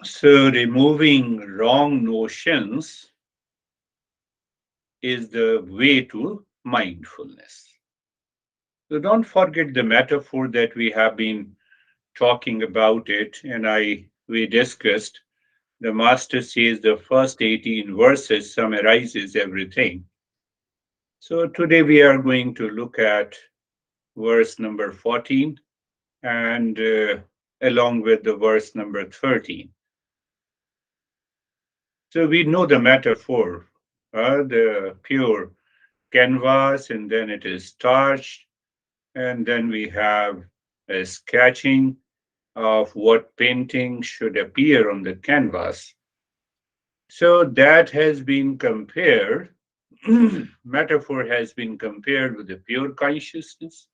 So, removing wrong notions is the way to mindfulness. So, don't forget the metaphor that we have been talking about it, and we discussed. The master says the first 18 verses summarizes everything. So today we are going to look at verse number 14 and along with the verse number 13. So we know the metaphor, the pure canvas, and then it is starched, and then we have a sketching of what painting should appear on the canvas. So that has been compared, metaphor has been compared with the pure consciousness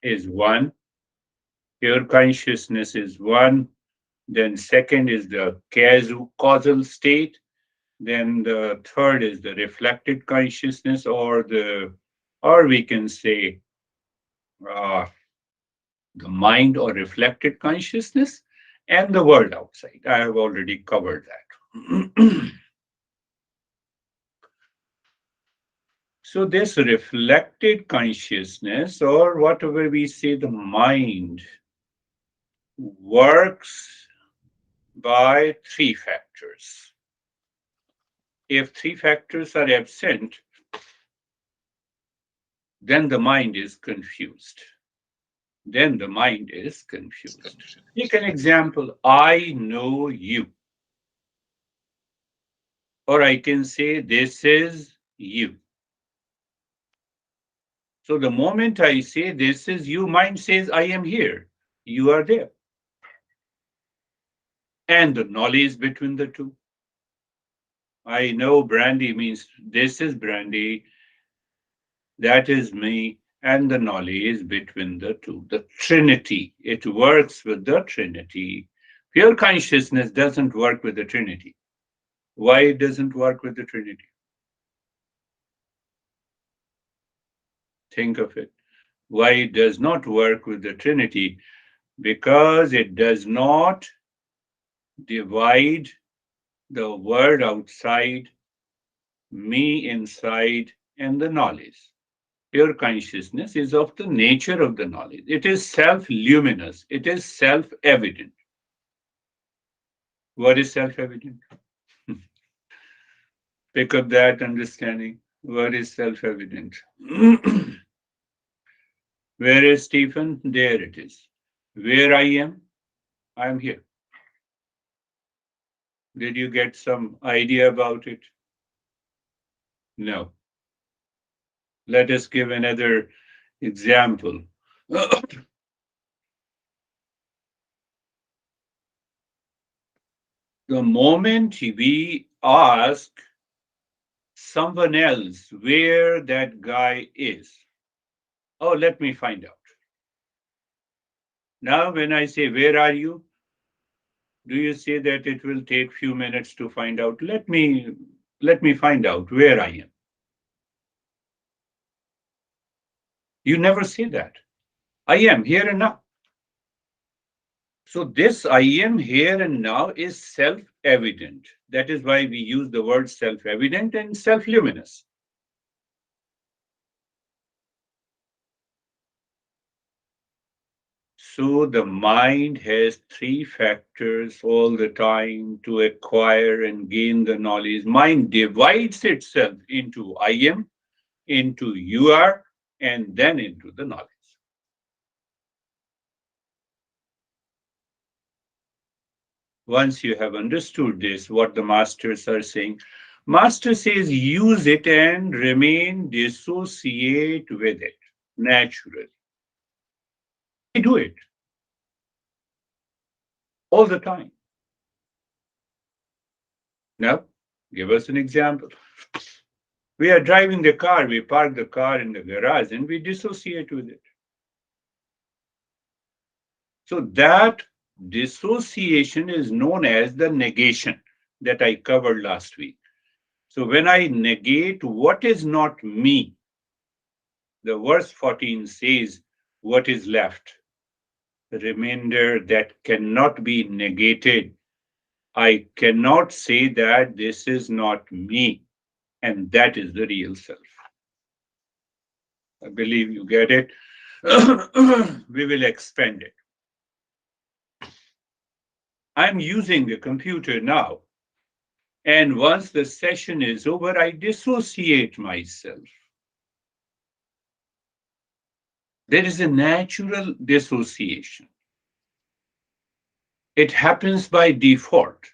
is one, pure consciousness is one, then second is the causal state, then the third is the reflected consciousness or we can say uh, the mind or reflected consciousness and the world outside. I have already covered that. So this reflected consciousness, or whatever we say, the mind, works by three factors. If three factors are absent, then the mind is confused. Then the mind is confused. Take an example. I know you, or I can say this is you. So the moment I say this is you, mind says I am here. You are there. And the knowledge between the two. I know brandy means this is brandy, that is me, and the knowledge between the two. The Trinity, it works with the Trinity. Pure consciousness doesn't work with the Trinity. Why it doesn't work with the Trinity? Think of it. Why it does not work with the Trinity? Because it does not divide the world outside, me inside, and the knowledge. Pure consciousness is of the nature of the knowledge. It is self luminous, it is self evident. What is self evident? Pick up that understanding. What is self evident? Where is Stephen? There it is. Where I am? I am here. Did you get some idea about it? No. Let us give another example. The moment we ask someone else where that guy is, oh, let me find out. Now, when I say, where are you? Do you say that it will take few minutes to find out? Let me find out where I am. You never say that. I am here and now. So this I am here and now is self-evident. That is why we use the word self-evident and self-luminous. So the mind has three factors all the time to acquire and gain the knowledge. Mind divides itself into I am, into you are, and then into the knowledge. Once you have understood this, what the masters are saying, master says use it and remain dissociate with it naturally. We do it all the time. Now, give us an example. We are driving the car, we park the car in the garage and we dissociate with it. So that dissociation is known as the negation that I covered last week. So when I negate what is not me, the verse 14 says, what is left? The remainder that cannot be negated I cannot say that this is not me, and that is the real self. I believe you get it. We will expand it. I'm using the computer now, and once the session is over, I dissociate myself. There is a natural dissociation. It happens by default.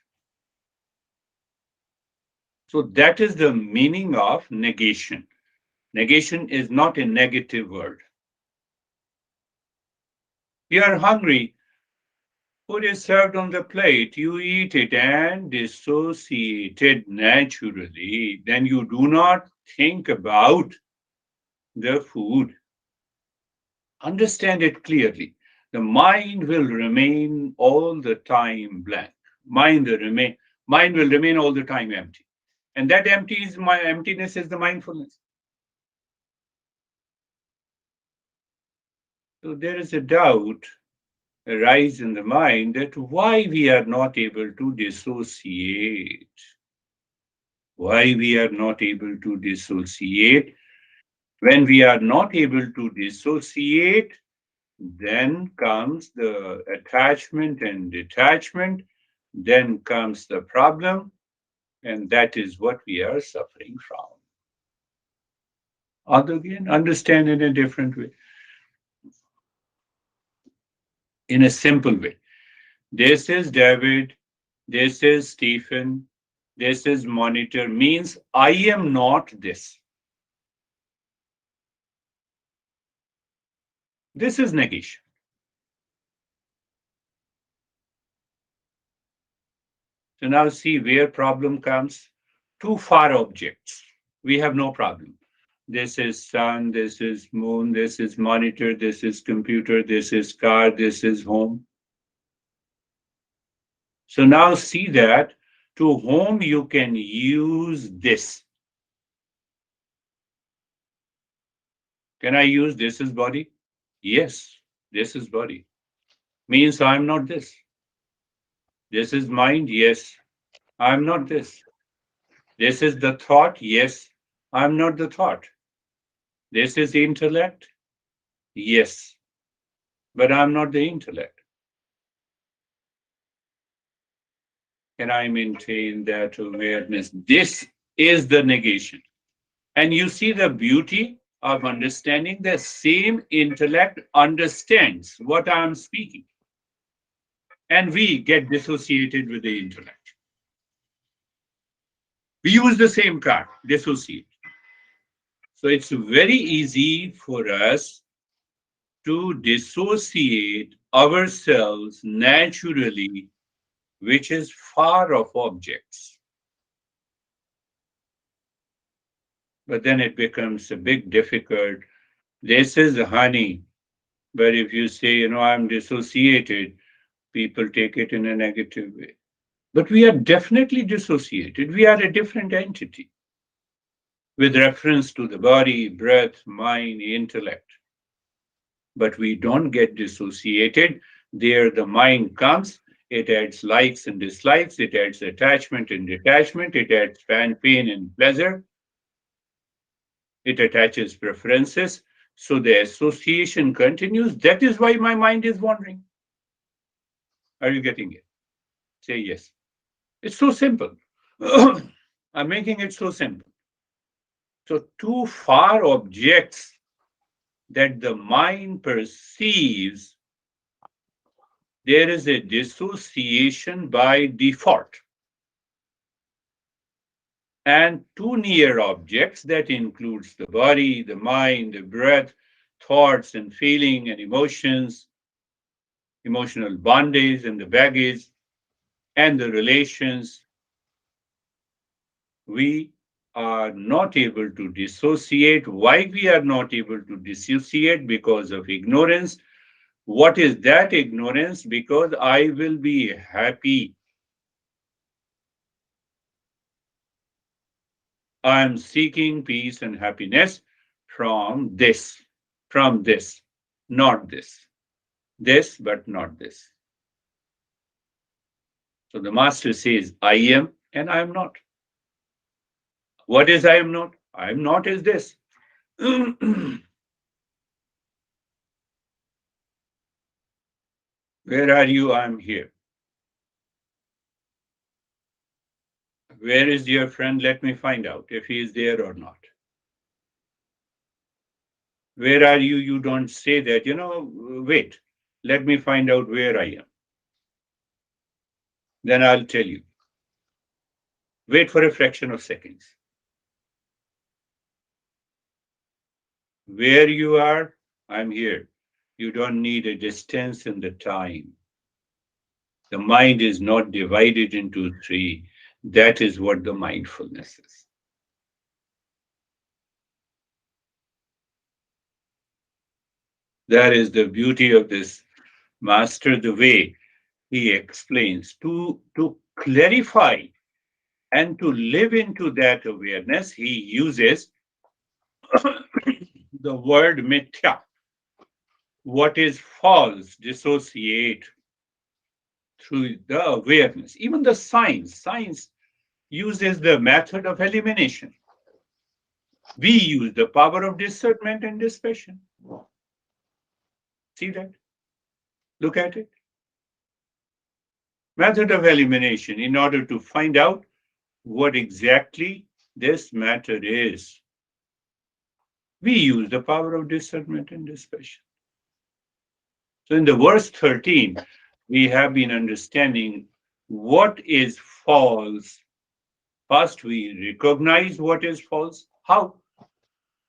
So that is the meaning of negation. Negation is not a negative word. You are hungry, food is served on the plate, you eat it and dissociate it naturally. Then you do not think about the food. Understand it clearly. The mind will remain all the time blank. Mind will remain, mind will remain all the time empty. And that empty is my emptiness is the mindfulness. So there is a doubt arise in the mind that why we are not able to dissociate. Why we are not able to dissociate. When we are not able to dissociate, then comes the attachment and detachment, then comes the problem, and that is what we are suffering from. Other again, understand in a different way, in a simple way. This is David, this is Stephen, this is monitor, means I am not this. This is negation. So now see where problem comes. Too far objects. We have no problem. This is sun, this is moon, this is monitor, this is computer, this is car, this is home. So now see that to whom you can use this. Can I use this as body? Yes, this is body. Means I'm not this. This is mind? Yes, I'm not this. This is the thought? Yes, I'm not the thought. This is intellect? Yes, but I'm not the intellect. Can I maintain that awareness? This is the negation. And you see the beauty of understanding the same intellect understands what I'm speaking. And we get dissociated with the intellect. We use the same card, dissociate. So it's very easy for us to dissociate ourselves naturally, which is far of objects. But then it becomes a big difficult. This is honey. But if you say, I'm dissociated, people take it in a negative way. But we are definitely dissociated. We are a different entity with reference to the body, breath, mind, intellect. But we don't get dissociated. There, the mind comes, it adds likes and dislikes, it adds attachment and detachment, it adds pain and pleasure, it attaches preferences. So the association continues. That is why my mind is wandering. Are you getting it? Say yes. It's so simple. I'm making it so simple. So, two far objects that the mind perceives, there is a dissociation by default. And two near objects that includes the body, the mind, the breath, thoughts and feeling and emotions, emotional bondage and the baggage, and the relations, we are not able to dissociate. Why we are not able to dissociate? Because of ignorance. What is that ignorance? Because I will be happy. I am seeking peace and happiness from this, not this. This, but not this. So the master says, I am and I am not. What is I am not? I am not is this. Where are you? I am here. Where is your friend? Let me find out if he is there or not. Where are you? You don't say that, wait, let me find out where I am. Then I'll tell you. Wait for a fraction of seconds. Where you are, I'm here. You don't need a distance in the time. The mind is not divided into three. That is what the mindfulness is. That is the beauty of this master, the way he explains to clarify and to live into that awareness. He uses the word mithya, what is false, dissociate through the awareness. Even the science uses the method of elimination. We use the power of discernment and dispassion. See that? Look at it. Method of elimination in order to find out what exactly this matter is. We use the power of discernment and dispassion. So in the verse 13, we have been understanding what is false. First, we recognize what is false. How?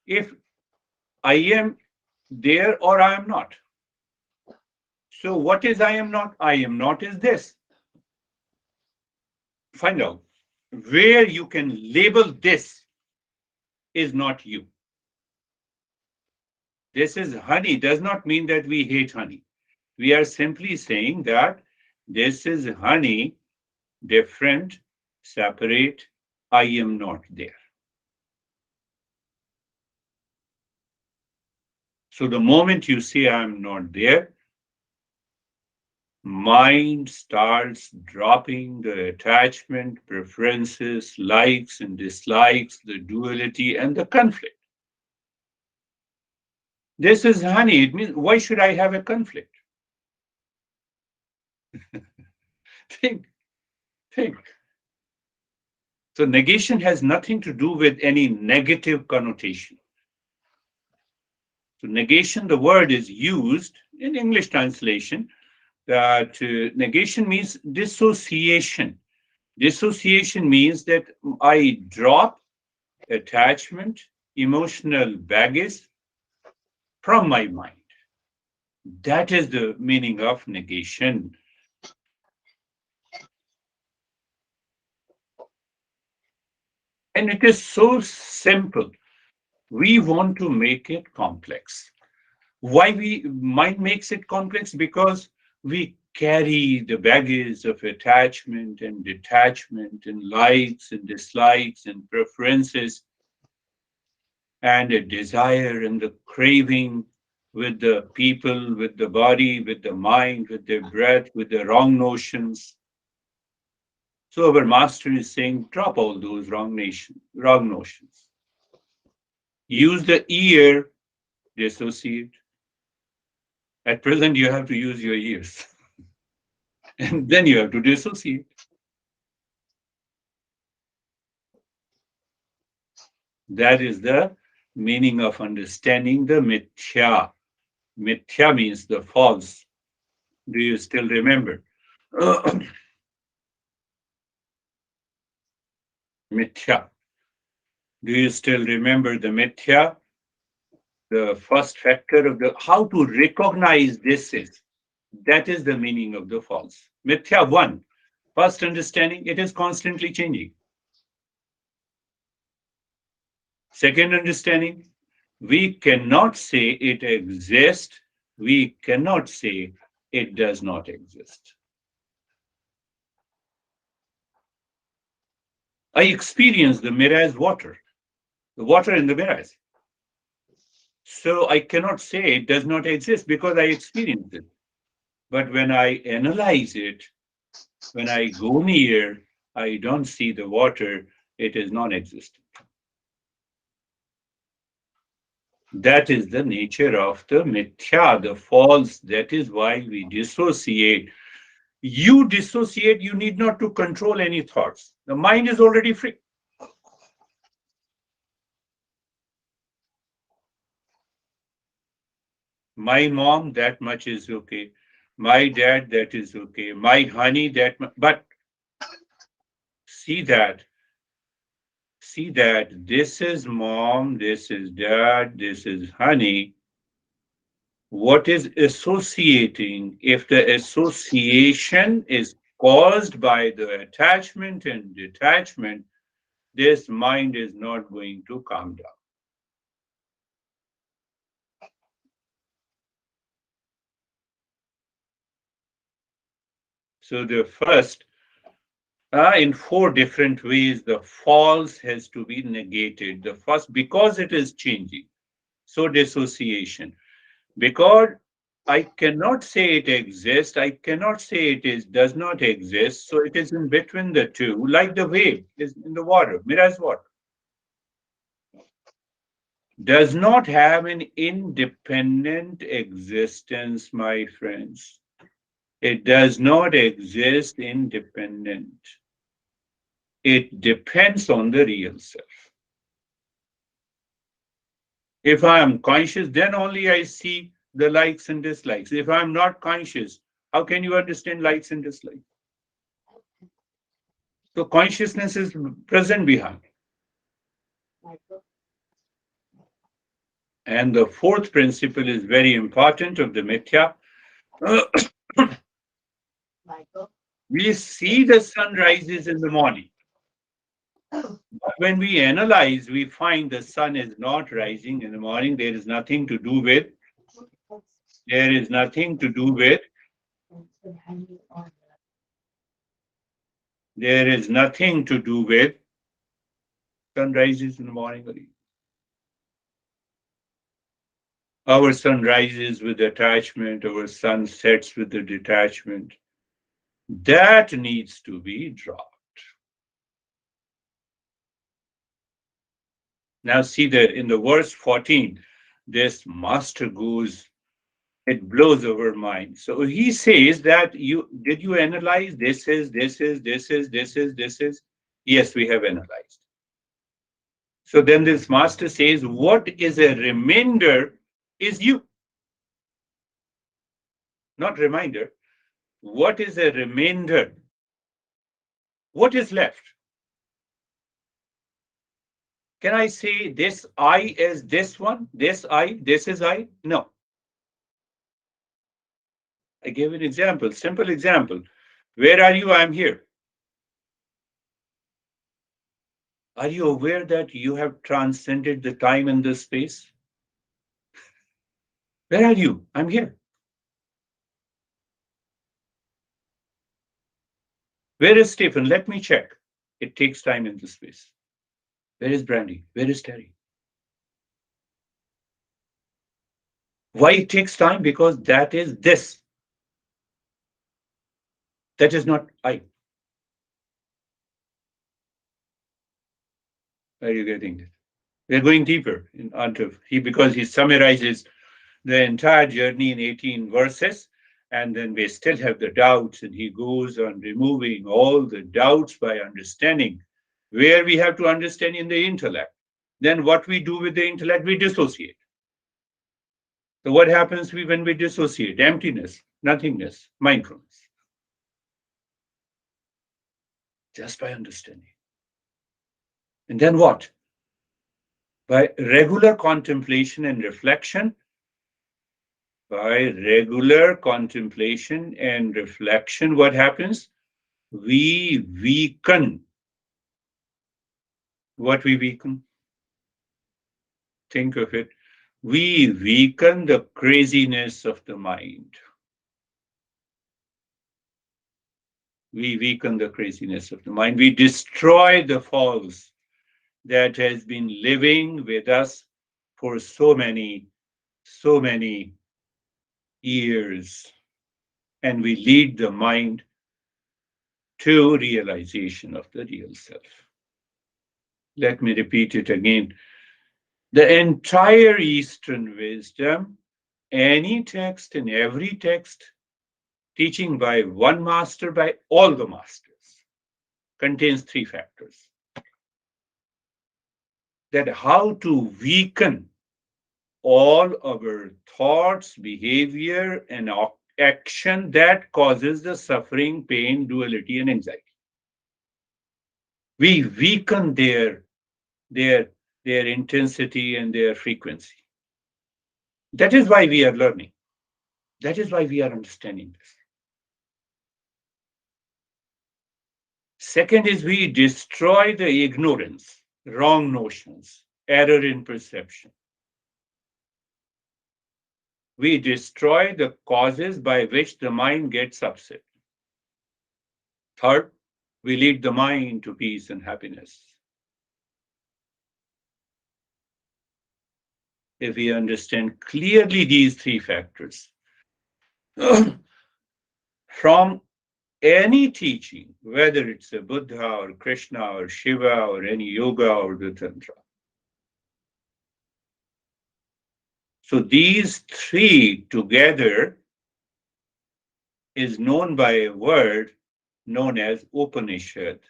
If I am there or I am not. So, what is I am not? I am not is this. Find out where you can label this is not you. This is honey does not mean that we hate honey. We are simply saying that this is honey, different, separate. I am not there. So the moment you say I'm not there, mind starts dropping the attachment, preferences, likes and dislikes, the duality and the conflict. This is honey. It means why should I have a conflict? think, think. So negation has nothing to do with any negative connotation. So negation, the word is used in English translation that negation means dissociation. Dissociation means that I drop attachment, emotional baggage from my mind. That is the meaning of negation. And it is so simple. We want to make it complex. Why we mind makes it complex? Because we carry the baggage of attachment and detachment and likes and dislikes and preferences and a desire and the craving with the people, with the body, with the mind, with the breath, with the wrong notions. So our master is saying, drop all those wrong notions. Use the ear, dissociate. At present, you have to use your ears. And then you have to dissociate. That is the meaning of understanding the mithya. Mithya means the false. Do you still remember? Mithya. Do you still remember the mithya? The first factor of the how to recognize this is that is the meaning of the false. Mithya one, first understanding, it is constantly changing. Second understanding, we cannot say it exists, we cannot say it does not exist. I experience the mirage water, the water in the mirage. So I cannot say it does not exist because I experience it. But when I analyze it, When I go near, I don't see the water, it is non existent. That is the nature of the mithya, the false. That is why we dissociate. You dissociate, you need not to control any thoughts. The mind is already free. My mom, that much is okay. My dad, that is okay. My honey, but see that, see that this is mom, this is dad, this is honey. What is associating? If the association is caused by the attachment and detachment, this mind is not going to calm down. So the first, in four different ways, the false has to be negated. The first, because it is changing. So dissociation. Because I cannot say it exists, I cannot say it is does not exist. So it is in between the two, like the wave is in the water, mirrors water. Does not have an independent existence, my friends. It does not exist independent. It depends on the real self. If I am conscious, then only I see the likes and dislikes. If I'm not conscious, how can you understand likes and dislikes? So consciousness is present behind. And the fourth principle is very important of the mithya. We see the sun rises in the morning. But when we analyze, we find the sun is not rising in the morning. There is nothing to do with, there is nothing to do with, there is nothing to do with sun rises in the morning. Our sun rises with attachment, our sun sets with the detachment. That needs to be dropped. Now see that in the verse 14, this master goes, it blows our mind. So he says that you did you analyze this is. Yes, we have analyzed. So then this master says, what is a remainder is you, not reminder. What is a remainder? What is left? Can I say this I is this one? This I, this is I? No. I gave an example, simple example. Where are you? I'm here. Are you aware that you have transcended the time and the space? Where are you? I'm here. Where is Stephen? Let me check. It takes time and the space. Where is Brandy? Where is Terry? Why it takes time? Because that is this. That is not I. Are you getting it? We're going deeper in onto he because he summarizes the entire journey in 18 verses, and then we still have the doubts, and he goes on removing all the doubts by understanding where we have to understand in the intellect. Then what we do with the intellect, we dissociate. So what happens when we dissociate? Emptiness, nothingness, mindfulness, just by understanding. And then what? By regular contemplation and reflection, by regular contemplation and reflection, what happens? We weaken. What we weaken? Think of it. We weaken the craziness of the mind. We weaken the craziness of the mind. We destroy the false that has been living with us for so many years. And we lead the mind to realization of the real self. Let me repeat it again. The entire Eastern wisdom, any text and every text, teaching by one master, by all the masters, contains three factors: that how to weaken all our thoughts, behavior, and action that causes the suffering, pain, duality, and anxiety. We weaken their their intensity and their frequency. That is why we are learning. That is why we are understanding this. Second is we destroy the ignorance, wrong notions, error in perception. We destroy the causes by which the mind gets upset. Third, we lead the mind to peace and happiness. If we understand clearly these three factors, from any teaching, whether it's a Buddha or Krishna or Shiva or any yoga or the tantra. So these three together is known by a word known as Upanishad.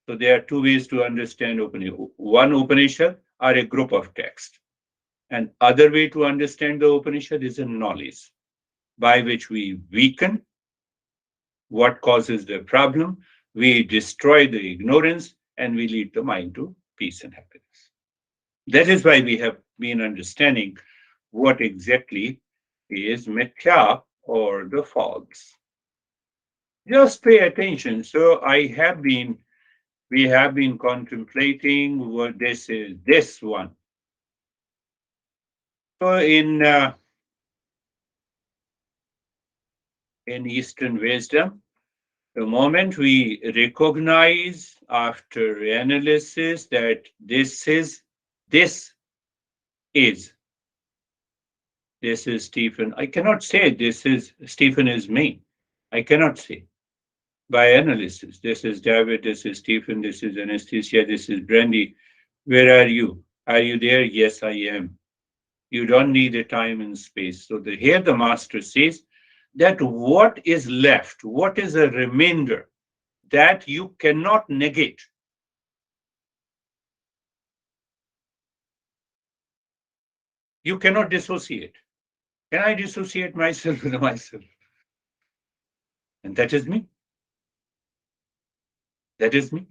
So there are two ways to understand Upanishad. One Upanishad are a group of texts. And other way to understand the Upanishad is a knowledge by which we weaken what causes the problem, we destroy the ignorance, and we lead the mind to peace and happiness. That is why we have been understanding what exactly is mithya or the false. Just pay attention. So we have been contemplating what this is, this one. So in Eastern wisdom, the moment we recognize after analysis that this is, this is Stephen. I cannot say this is Stephen is me. I cannot say. By analysis, this is David, this is Stephen, this is Anastasia, this is Brandy. Where are you? Are you there? Yes, I am. You don't need a time and space. So here the master says that what is left, what is a remainder that you cannot negate. You cannot dissociate. Can I dissociate myself with myself? And that is me. That is me.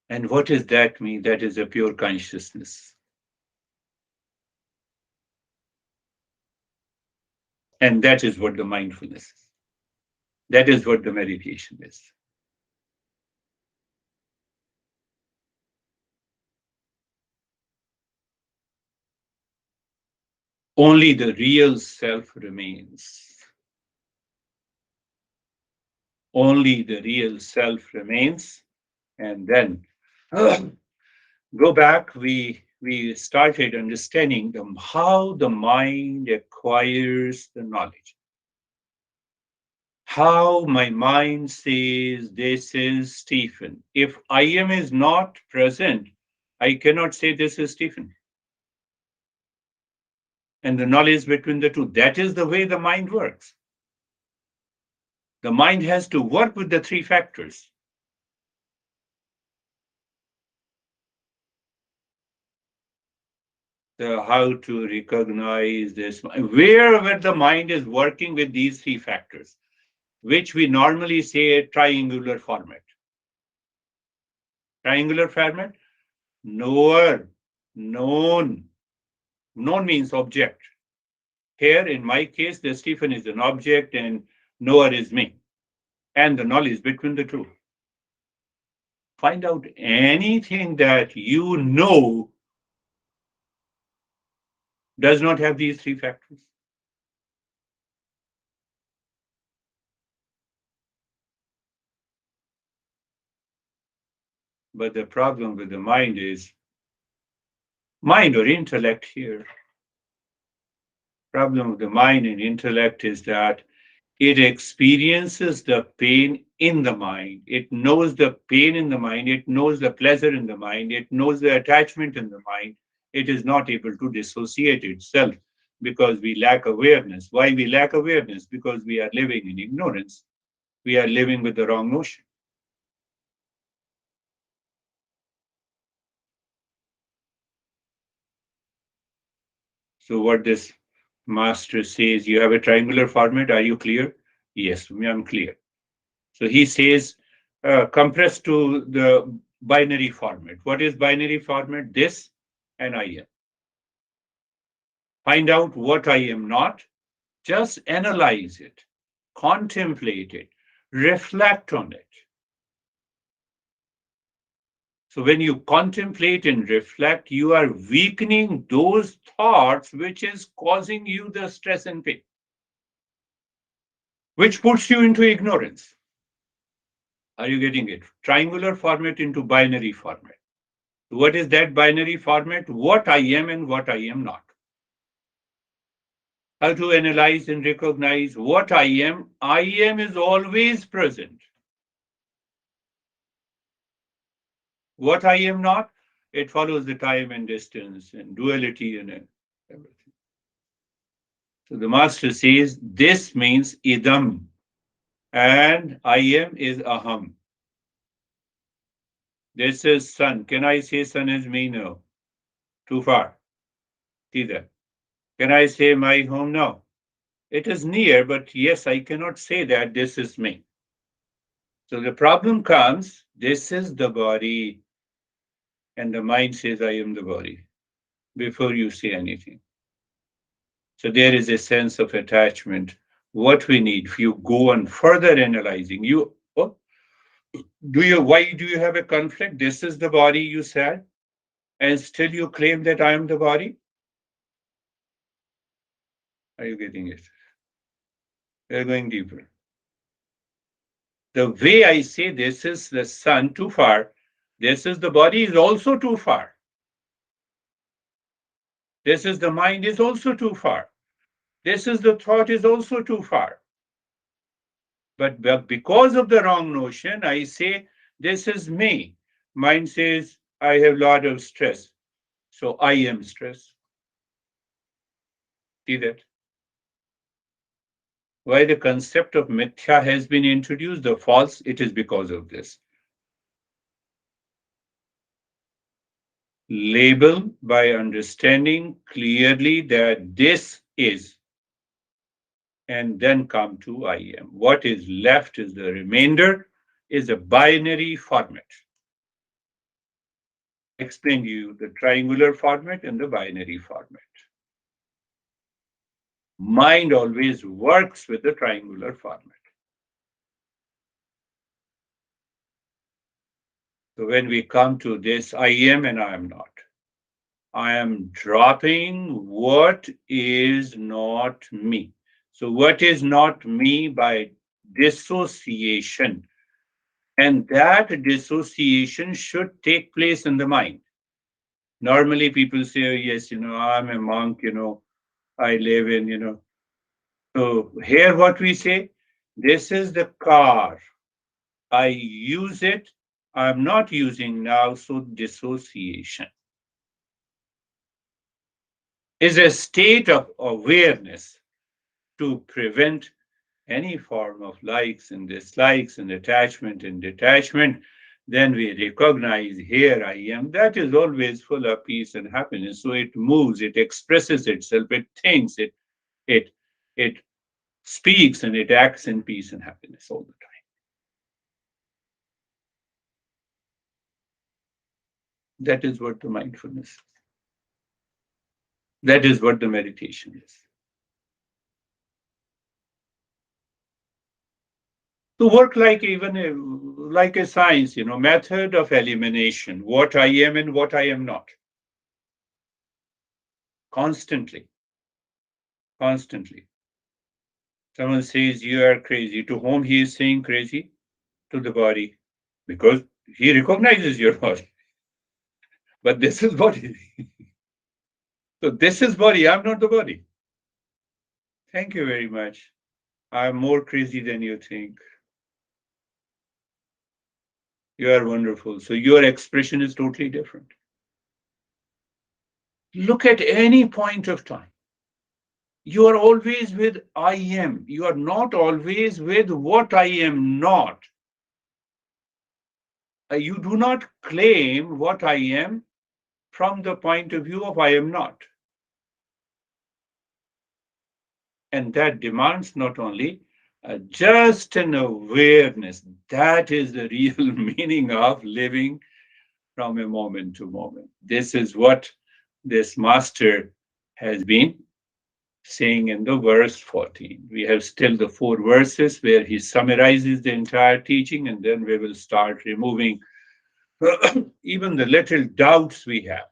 And what is that me? That is a pure consciousness. And that is what the mindfulness is. That is what the meditation is. Only the real self remains. Only the real self remains. And then go back, we started understanding how the mind acquires the knowledge. How my mind says this is Stephen. If I am is not present, I cannot say this is Stephen. And the knowledge between the two. That is the way the mind works. The mind has to work with the three factors. So how to recognize this, wherever the mind is working with these three factors, which we normally say a triangular format. Triangular format, knower, known. Known means object. Here, in my case, the Stephen is an object and knower is me. And the knowledge between the two. Find out anything that you know does not have these three factors. But the problem with the mind is mind or intellect here. Problem with the mind and intellect is that It experiences the pain in the mind. It knows the pain in the mind. It knows the pleasure in the mind. It knows the attachment in the mind. It is not able to dissociate itself because we lack awareness. Why we lack awareness? Because we are living in ignorance. We are living with the wrong notion. So, what this master says, you have a triangular format. Are you clear? Yes, I'm clear. So he says, compress to the binary format. What is binary format? This and I am. Find out what I am not. Just analyze it, contemplate it, reflect on it. So when you contemplate and reflect, you are weakening those thoughts which is causing you the stress and pain, which puts you into ignorance. Are you getting it? Triangular format into binary format. What is that binary format? What I am and what I am not. How to analyze and recognize what I am. I am is always present. What I am not, it follows the time and distance and duality and everything. So the master says this means idam and I am is aham. This is sun. Can I say sun is me? No. Too far. See that. Can I say my home? No. It is near, but yes, I cannot say that this is me. So the problem comes, this is the body, and the mind says, I am the body, before you say anything. So there is a sense of attachment. What we need, if you go on further analyzing, why do you have a conflict? This is the body, you said, and still you claim that I am the body? Are you getting it? We're going deeper. The way I say this is the sun too far, this is the body is also too far. This is the mind is also too far. This is the thought is also too far. But because of the wrong notion, I say, this is me. Mind says, I have a lot of stress. So I am stress. See that? Why the concept of mithya has been introduced, the false, it is because of this. Label by understanding clearly that this is, and then come to I am. What is left is the remainder, is a binary format. I explained to you the triangular format and the binary format. Mind always works with the triangular format. So when we come to this, I am and I am not. I am dropping what is not me. So what is not me by dissociation? And that dissociation should take place in the mind. Normally people say, oh, yes, I'm a monk, I live in, So here what we say, this is the car. I use it. I'm not using now. So dissociation is a state of awareness to prevent any form of likes and dislikes and attachment and detachment. Then we recognize here I am. That is always full of peace and happiness. So it moves, it expresses itself, it thinks, it, it speaks and it acts in peace and happiness all the time. That is what the mindfulness is. That is what the meditation is. To work like like a science, method of elimination, what I am and what I am not. Constantly, constantly. Someone says you are crazy. To whom he is saying crazy? To the body. Because he recognizes your body. But this is body. So this is body. I'm not the body. Thank you very much. I'm more crazy than you think. You are wonderful. So your expression is totally different. Look at any point of time. You are always with I am. You are not always with what I am not. You do not claim what I am from the point of view of I am not. And that demands not only just an awareness, that is the real meaning of living from a moment to moment. This is what this master has been saying in the verse 14. We have still the four verses where he summarizes the entire teaching, and then we will start removing even the little doubts we have.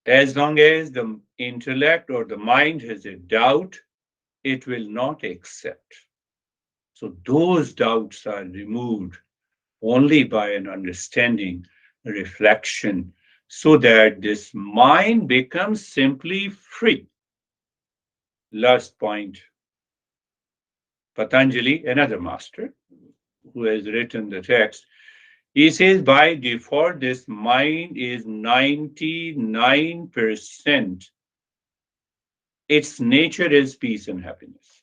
As long as the intellect or the mind has a doubt, it will not accept. So those doubts are removed only by an understanding, reflection, so that this mind becomes simply free. Last point, Patanjali, another master who has written the text, he says by default, this mind is 99%. Its nature is peace and happiness.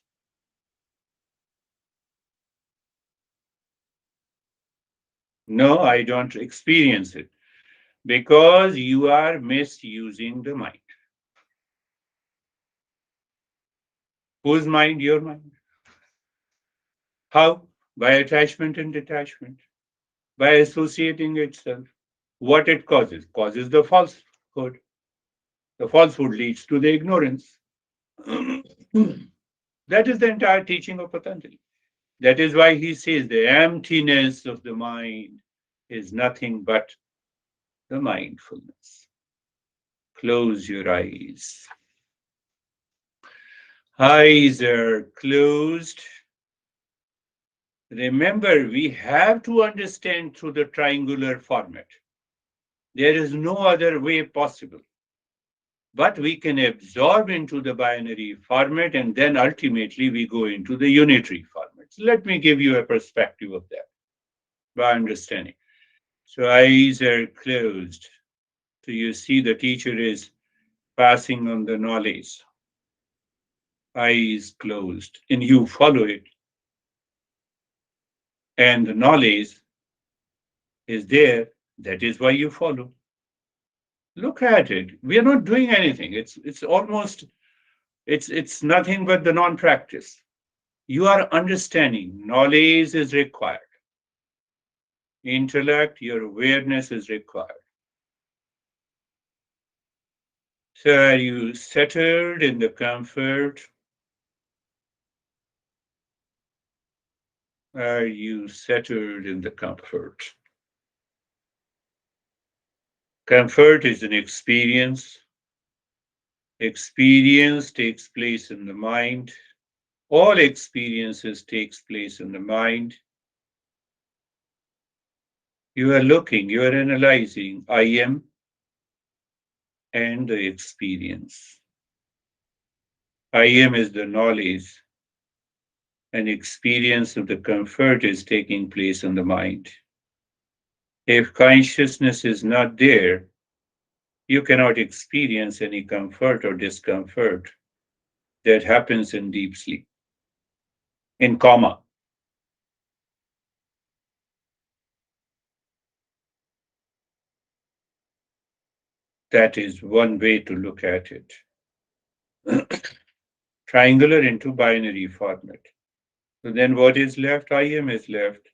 No, I don't experience it because you are misusing the mind. Whose mind? Your mind. How? By attachment and detachment, by associating itself. What it causes? Causes the falsehood. The falsehood leads to the ignorance. That is the entire teaching of Patanjali. That is why he says the emptiness of the mind is nothing but the mindfulness. Close your eyes. Eyes are closed. Remember, we have to understand through the triangular format. There is no other way possible. But we can absorb into the binary format and then ultimately we go into the unitary format. So let me give you a perspective of that by understanding. So eyes are closed. So you see the teacher is passing on the knowledge. Eyes closed. And you follow it. And the knowledge is there. That is why you follow. Look at it. We are not doing anything. It's almost it's nothing but the non-practice. You are understanding. Knowledge is required. Intellect, your awareness is required. So are you settled in the comfort? Are you settled in the comfort? Comfort is an experience. Experience takes place in the mind. All experiences takes place in the mind. You are looking, you are analyzing I am and the experience. I am is the knowledge, and experience of the comfort is taking place in the mind. If consciousness is not there, you cannot experience any comfort or discomfort that happens in deep sleep, in coma. That is one way to look at it. Triangular into binary format. So then what is left? I am is left.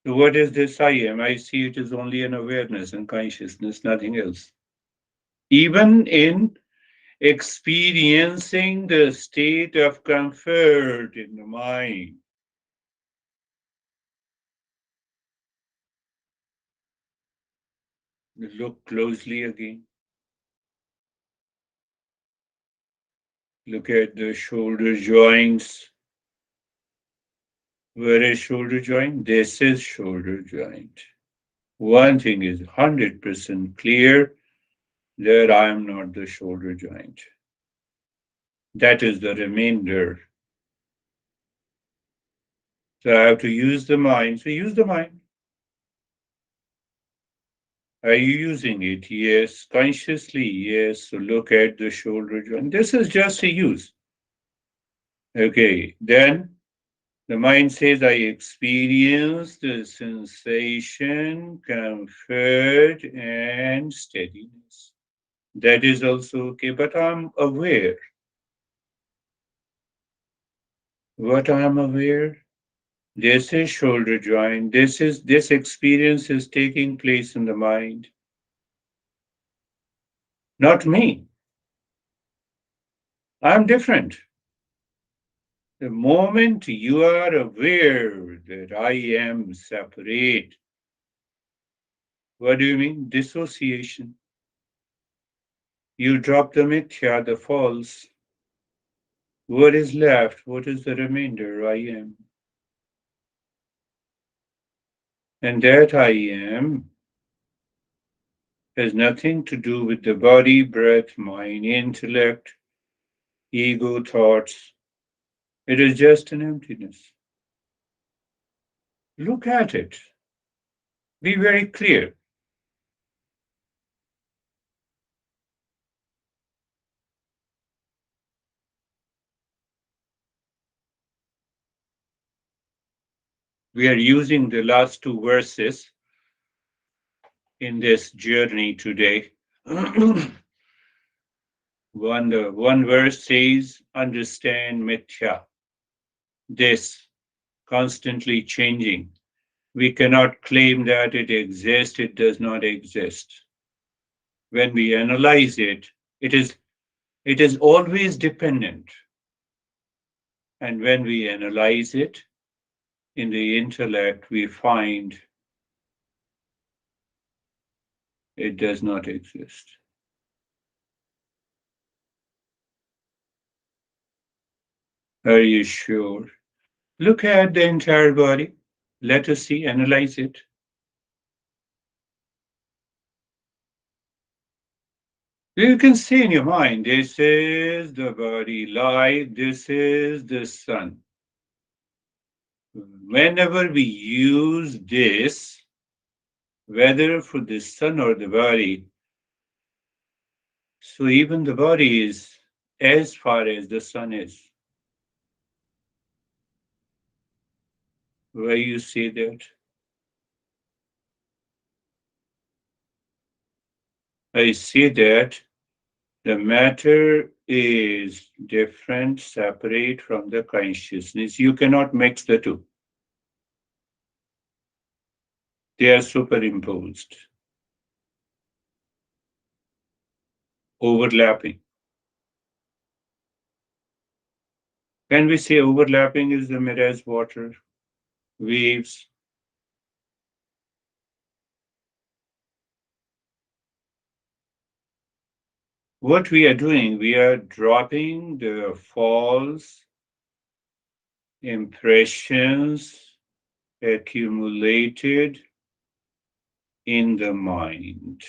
So what is this I am? I see it is only an awareness and consciousness, nothing else. Even in experiencing the state of comfort in the mind, look closely again. Look at the shoulder joints. Where is shoulder joint? This is shoulder joint. One thing is 100% clear that I am not the shoulder joint. That is the remainder. So I have to use the mind. So use the mind. Are you using it? Yes. Consciously? Yes. So look at the shoulder joint. This is just a use. Okay. Then the mind says, I experience the sensation, comfort, and steadiness. That is also okay, but I'm aware. What I'm aware? This is shoulder joint. This experience is taking place in the mind, not me. I'm different. The moment you are aware that I am separate, what do you mean? Dissociation. You drop the mithya, the false. What is left? What is the remainder? I am. And that I am has nothing to do with the body, breath, mind, intellect, ego, thoughts. It is just an emptiness. Look at it. Be very clear. We are using the last two verses in this journey today. One verse says, understand mithya, this constantly changing. We cannot claim that it exists, it does not exist. When we analyze it, it is always dependent. And when we analyze it in the intellect, we find it does not exist. Are you sure? Look at the entire body. Let us see, analyze it. You can see in your mind, this is the body light, this is the sun. Whenever we use this, whether for the sun or the body, so even the body is as far as the sun is. Why you say that? I say that the matter is different, separate from the consciousness. You cannot mix the two. They are superimposed, overlapping. Can we say overlapping is the mirage water, waves? What we are doing, we are dropping the false impressions accumulated in the mind.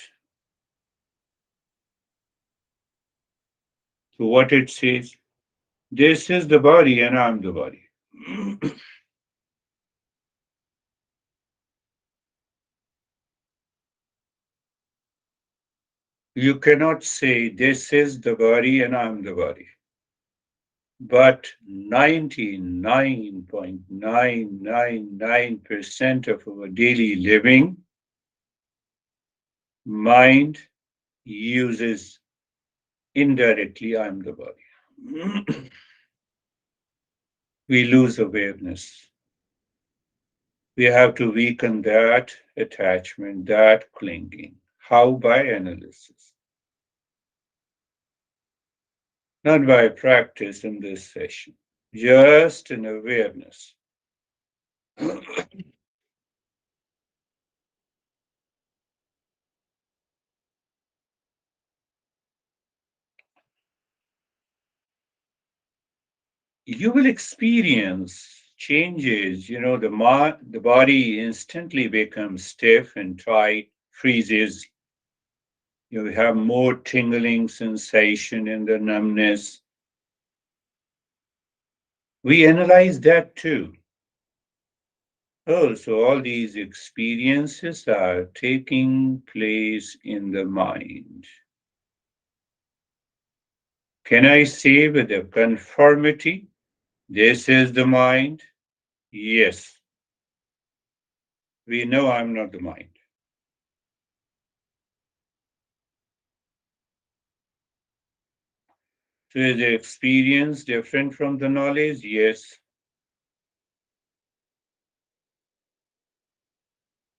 So, what it says, this is the body and I'm the body. You cannot say, this is the body and I'm the body. But 99.999% of our daily living, mind uses indirectly, I'm the body. We lose awareness. We have to weaken that attachment, that clinging. How? By analysis, not by practice in this session, just an awareness. You will experience changes. You know, the body instantly becomes stiff and tight, freezes. You have more tingling sensation in the numbness. We analyze that too. Oh, so all these experiences are taking place in the mind. Can I say with a conformity, this is the mind? Yes, we know I'm not the mind. So is the experience different from the knowledge? Yes.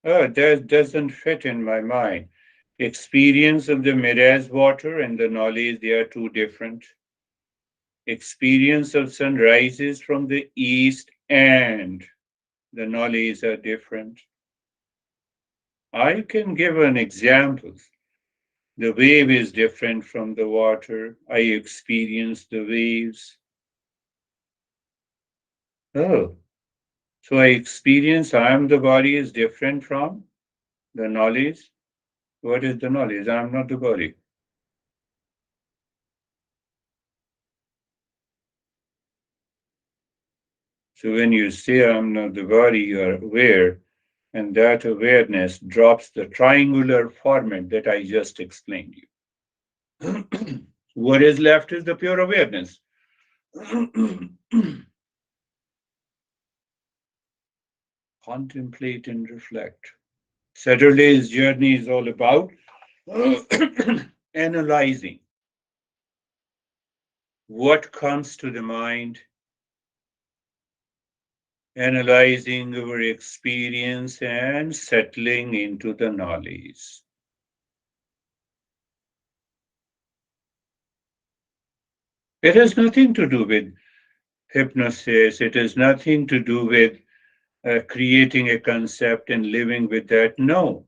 Oh, that doesn't fit in my mind. Experience of the mirage water and the knowledge, they are two different. Experience of sun rises from the east and the knowledge are different. I can give an example. The wave is different from the water. I experience the waves. Oh, so I experience I am the body is different from the knowledge. What is the knowledge? I am not the body. So when you say I am not the body, you are aware, and that awareness drops the triangular format that I just explained you. What is left is the pure awareness. Contemplate and reflect. Saturday's journey is all about analyzing what comes to the mind, analyzing our experience, and settling into the knowledge. It has nothing to do with hypnosis, it has nothing to do with creating a concept and living with that. No.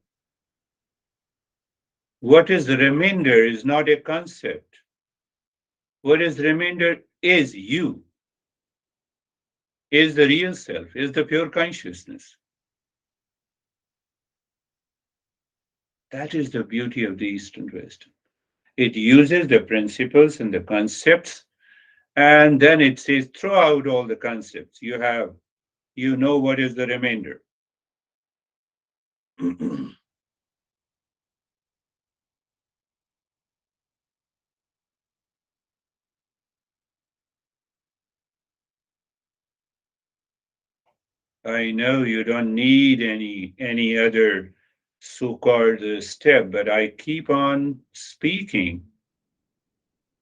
What is the remainder is not a concept. What is remainder is you, is the real self, is the pure consciousness. That is the beauty of the Eastern wisdom. It uses the principles and the concepts, and then it says, throw out all the concepts you have. You know what is the remainder. I know you don't need any other so-called step, but I keep on speaking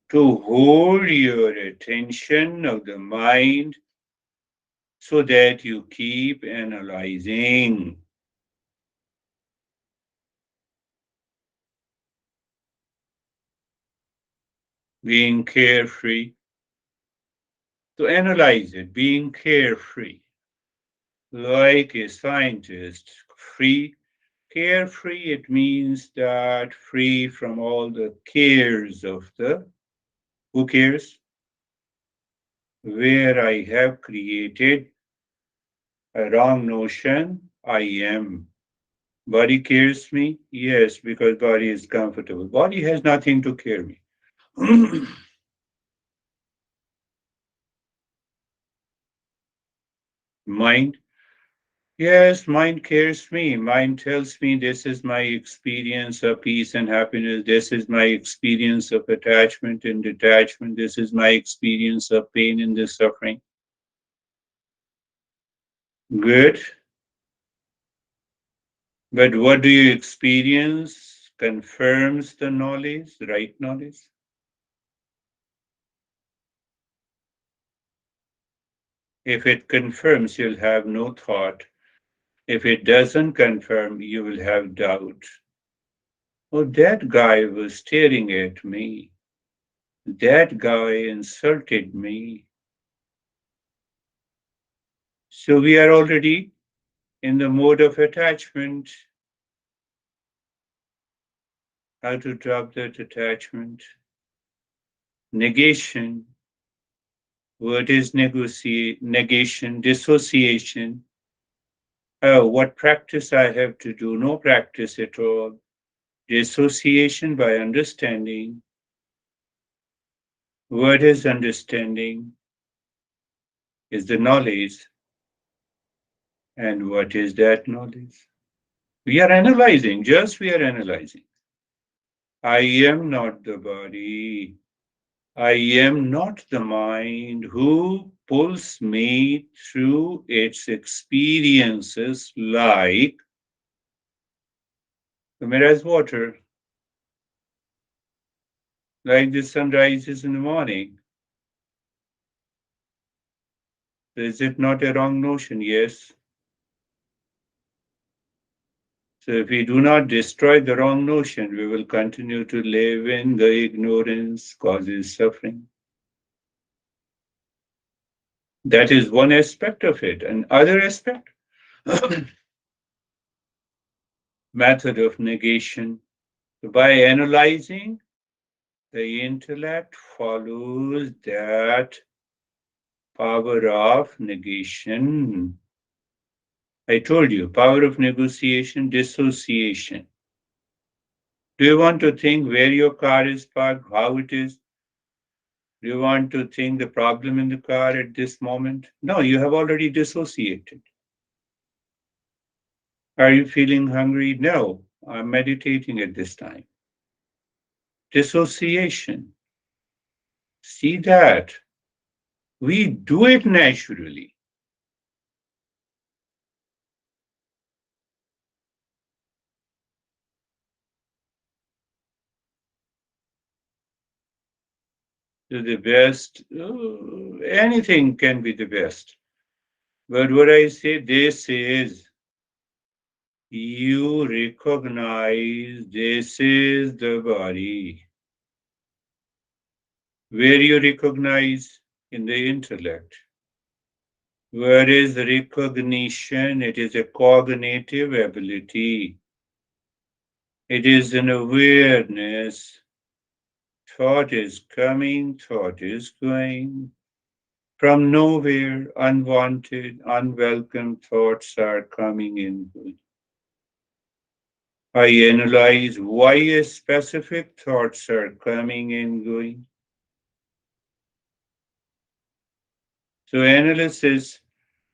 to hold your attention of the mind so that you keep analyzing, being carefree. To analyze it, being carefree, like a scientist, free, carefree, it means that free from all the cares of the who cares, where I have created a wrong notion, I am. Body cares me? Yes, because body is comfortable. Body has nothing to care me. Mind? Yes, mind cares me. Mind tells me this is my experience of peace and happiness. This is my experience of attachment and detachment. This is my experience of pain and the suffering. Good. But what do you experience confirms the knowledge, right knowledge. If it confirms, you'll have no thought. If it doesn't confirm, you will have doubt. Oh, that guy was staring at me. That guy insulted me. So we are already in the mode of attachment. How to drop that attachment? Negation. What is negation? Dissociation. Oh, what practice I have to do? No practice at all. Dissociation by understanding. What is understanding? is the knowledge. And what is that knowledge? We are analyzing, just we are analyzing. I am not the body. I am not the mind who pulls me through its experiences like the mirror's water, like the sun rises in the morning. Is it not a wrong notion? Yes. So if we do not destroy the wrong notion, we will continue to live in the ignorance causes suffering. That is one aspect of it. And other aspect, method of negation. By analyzing, the intellect follows that power of negation. I told you, power of negotiation, dissociation. Do you want to think where your car is parked, how it is? Do you want to think the problem in the car at this moment? No, you have already dissociated. Are you feeling hungry? No, I'm meditating at this time. Dissociation. See that. We do it naturally. To the best, anything can be the best. But what I say, this is you recognize this is the body. Where you recognize in the intellect. Where is recognition? It is a cognitive ability. It is an awareness. Thought is coming, thought is going. From nowhere, unwanted, unwelcome thoughts are coming in. I analyze why specific thoughts are coming and going. So analysis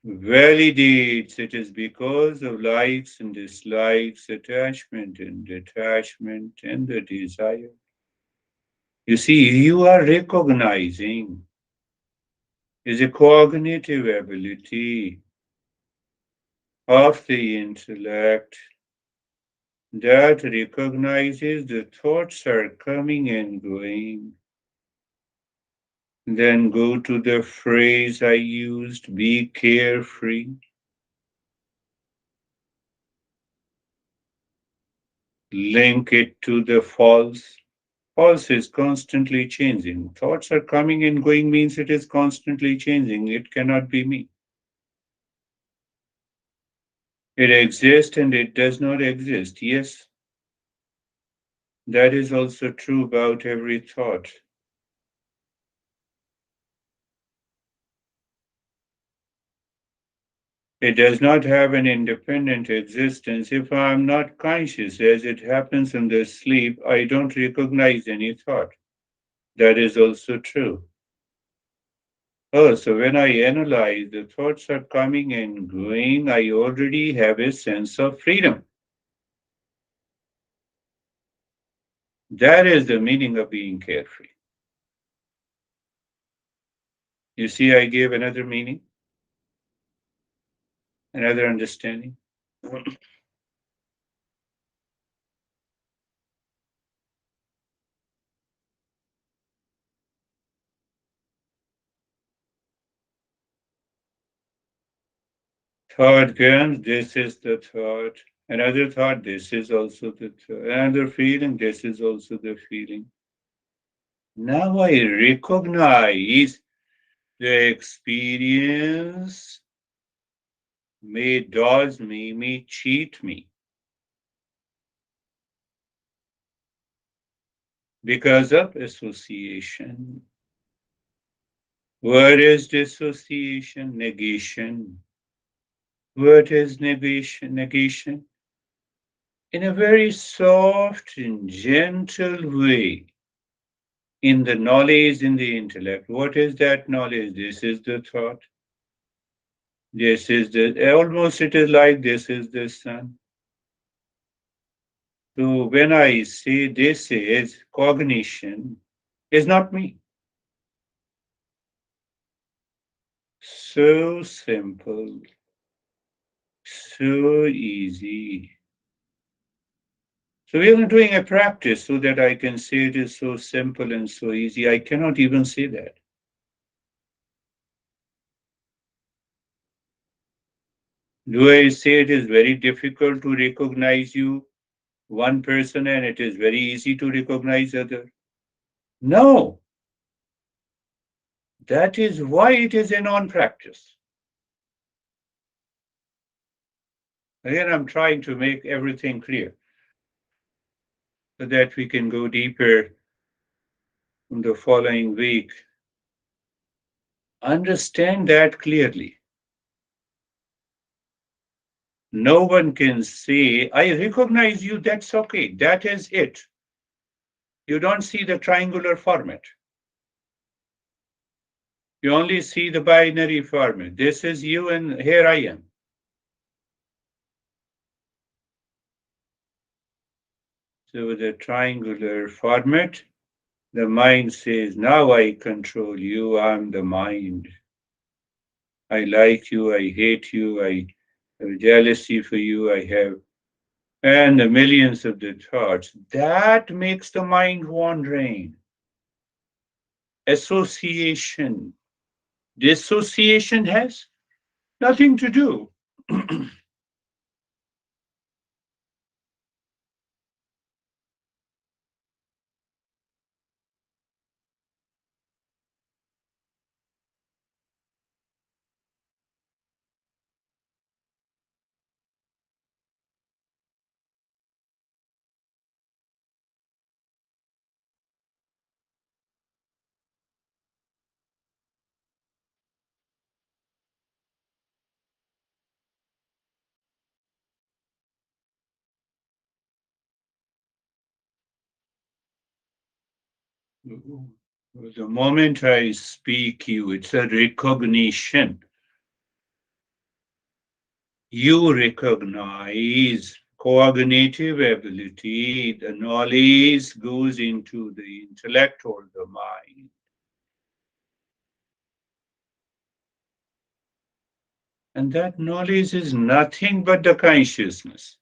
validates it is because of likes and dislikes, attachment and detachment, and the desire. You see, you are recognizing is a cognitive ability of the intellect that recognizes the thoughts are coming and going. Then go to the phrase I used, be carefree. Link it to the false. False is constantly changing. Thoughts are coming and going means it is constantly changing. It cannot be me. It exists and it does not exist. Yes, that is also true about every thought. It does not have an independent existence. If I am not conscious, as it happens in the sleep, I don't recognize any thought. That is also true. Oh, so when I analyze, the thoughts are coming and going, I already have a sense of freedom. That is the meaning of being carefree. You see, I gave another meaning, another understanding. Thought comes, this is the thought. Another thought, this is also the thought. Another feeling, this is also the feeling. Now I recognize the experience may dodge me, may cheat me because of association. What is dissociation? Negation. What is negation? Negation? In a very soft and gentle way, in the knowledge, in the intellect. What is that knowledge? This is the thought. This is the almost it is like this is the sun. So when I say this is cognition, is not me. So simple, so easy. So we are doing a practice so that I can say it is so simple and so easy. I cannot even say that. Do I say it is very difficult to recognize you, one person, and it is very easy to recognize other? No, that is why it is a non-practice. Again, I'm trying to make everything clear so that we can go deeper in the following week. Understand that clearly. No one can say, I recognize you, that's okay, that is it. You don't see the triangular format. You only see the binary format. This is you, and here I am. So, with the triangular format, the mind says, now I control you, I'm the mind. I like you, I hate you, I have jealousy for you, I have, and the millions of the thoughts. That makes the mind wandering. Association. Dissociation has nothing to do. The moment I speak you, it's a recognition. You recognize cognitive ability, the knowledge goes into the intellect or the mind. And that knowledge is nothing but the consciousness.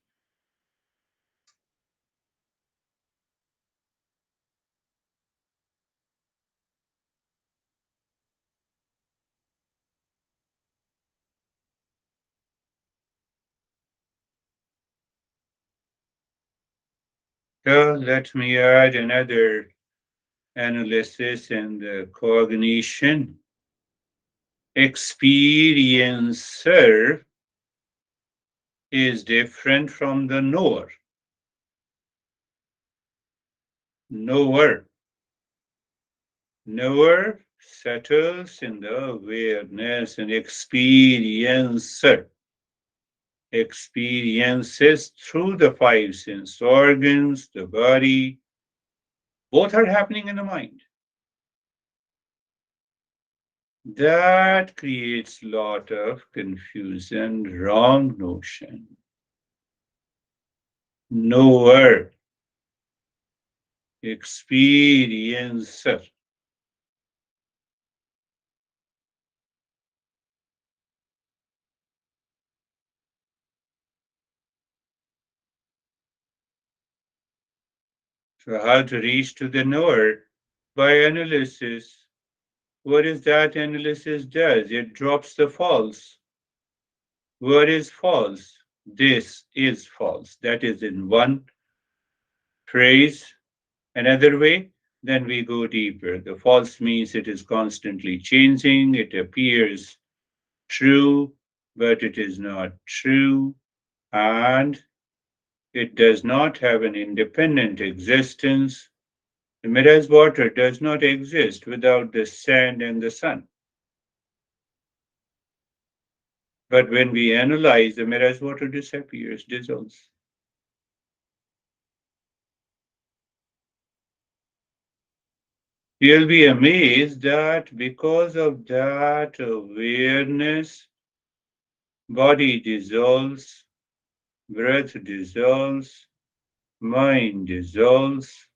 So let me add another analysis and the cognition. Experiencer is different from the knower. Knower. Knower settles in the awareness, and experiencer experiences through the five sense organs, the body. Both are happening in the mind. That creates a lot of confusion, wrong notion. Knower, experiencer. So how to reach to the knower? By analysis. What is that analysis does? It drops the false. What is false? This is false. That is in one phrase. Another way, then we go deeper. The false means it is constantly changing, it appears true, but it is not true, and it does not have an independent existence. The mirror's water does not exist without the sand and the sun. But when we analyze, the mirror's water disappears, dissolves. You'll be amazed that because of that awareness, body dissolves, breath dissolves, mind dissolves.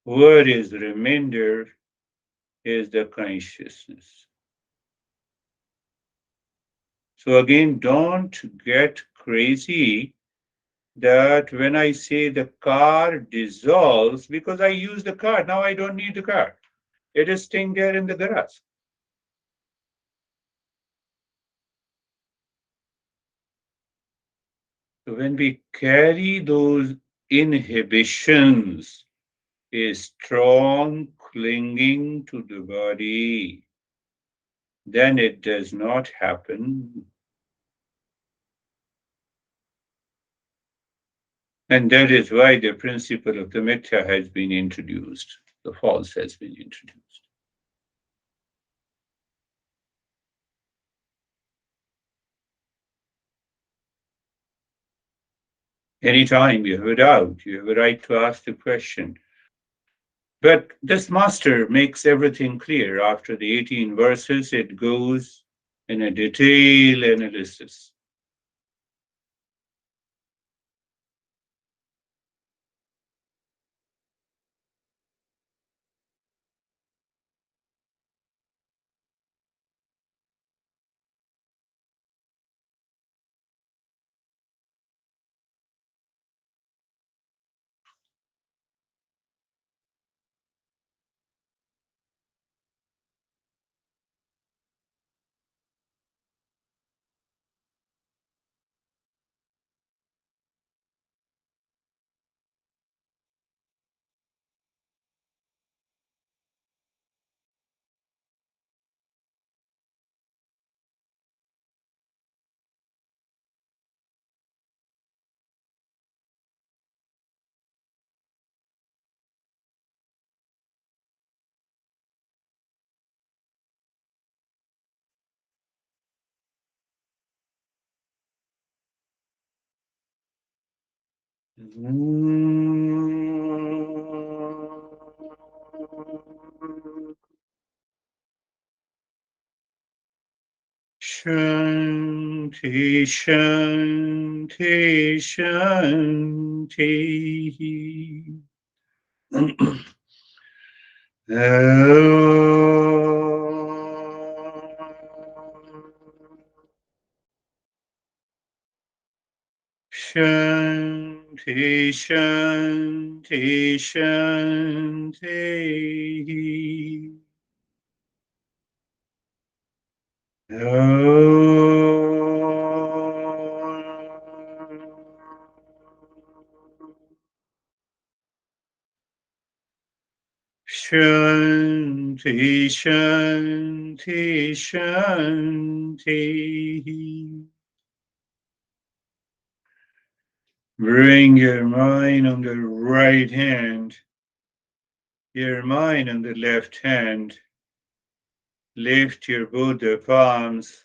What is remainder is the consciousness. So again, don't get crazy that when I say the car dissolves, because I use the car, now I don't need the car. It is staying there in the garage. So when we carry those inhibitions, a strong clinging to the body, then it does not happen. And that is why the principle of the mithya has been introduced, the false has been introduced. Anytime you have a doubt, you have a right to ask the question. But this master makes everything clear. After the 18 verses, it goes in a detailed analysis. Shanti, Shanti, Shanti. Shanti, Shanti, Shanti. Shanti, Shanti, Shanti. Bring your mind on the right hand, your mind on the left hand. Lift your both the palms.